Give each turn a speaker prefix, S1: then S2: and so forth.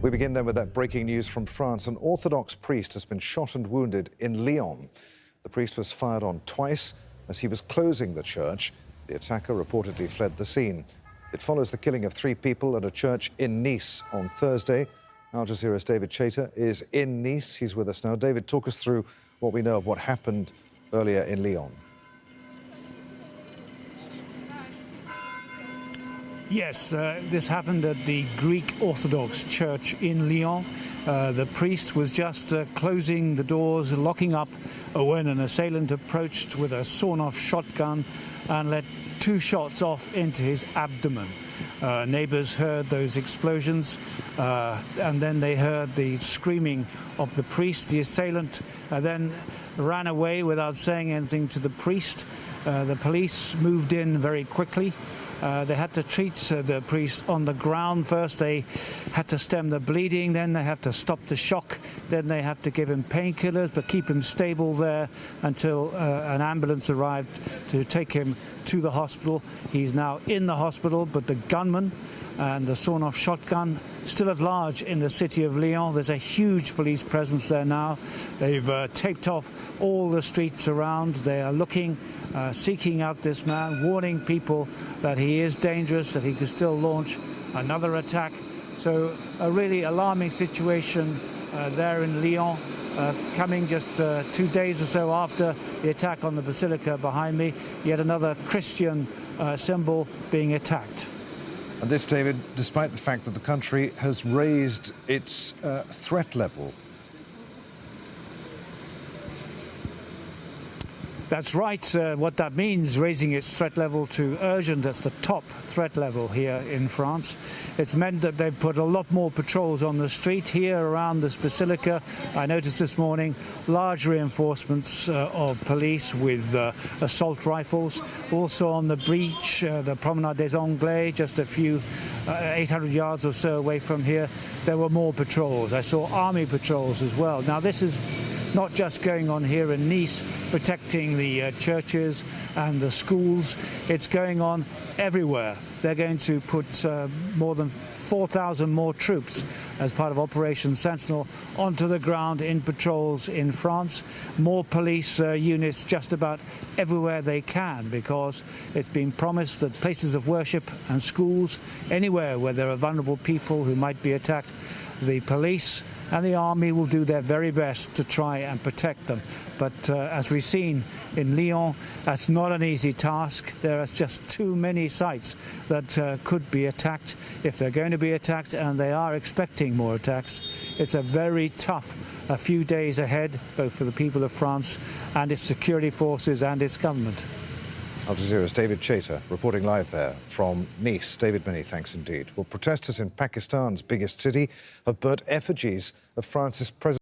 S1: We begin then with that breaking news from France. An Orthodox priest has been shot and wounded in Lyon. The priest was fired on twice as he was closing the church. The attacker reportedly fled the scene. It follows the killing of 3 people at a church in Nice on Thursday. Al Jazeera's David Chater is in Nice. He's with us now. David, talk us through what we know of what happened earlier in Lyon.
S2: Yes, this happened at the Greek Orthodox church in Lyon. The priest was just closing the doors, locking up, when an assailant approached with a sawn-off shotgun and let 2 shots off into his abdomen. Neighbors heard those explosions, and then they heard the screaming of the priest. The assailant then ran away without saying anything to the priest. The police moved in very quickly. They had to treat the priest on the ground first. They had to stem the bleeding, then they have to stop the shock, then they have to give him painkillers but keep him stable there until an ambulance arrived to take him to the hospital. He's now in the hospital, but the gunman and the sawn-off shotgun still at large in the city of Lyon. There's a huge police presence there now. They've taped off all the streets around. They are looking, seeking out this man, warning people that he is dangerous, that he could still launch another attack. So a really alarming situation there in Lyon, coming just 2 days or so after the attack on the basilica behind me. Yet another Christian symbol being attacked.
S1: And this, David, despite the fact that the country has raised its threat level.
S2: That's right. What that means, raising its threat level to urgent, that's the top threat level here in France. It's meant that they've put a lot more patrols on the street here around this basilica. I noticed this morning large reinforcements of police with assault rifles. Also on the breach, the Promenade des Anglais, just a few 800 yards or so away from here, there were more patrols. I saw army patrols as well. Now this is not just going on here in Nice, protecting the churches and the schools. It's going on everywhere. They're going to put more than 4,000 more troops as part of Operation Sentinel onto the ground in patrols in France. More police units just about everywhere they can, because it's been promised that places of worship and schools, anywhere where there are vulnerable people who might be attacked, the police and the army will do their very best to try and protect them. But as we've seen in Lyon, that's not an easy task. There are just too many sites that could be attacked. If they're going to be attacked, and they are expecting more attacks, it's a very tough few days ahead, both for the people of France and its security forces and its government.
S1: Al Jazeera's David Chater reporting live there from Nice. David, many thanks indeed. Well, protesters in Pakistan's biggest city have burnt effigies of France's president.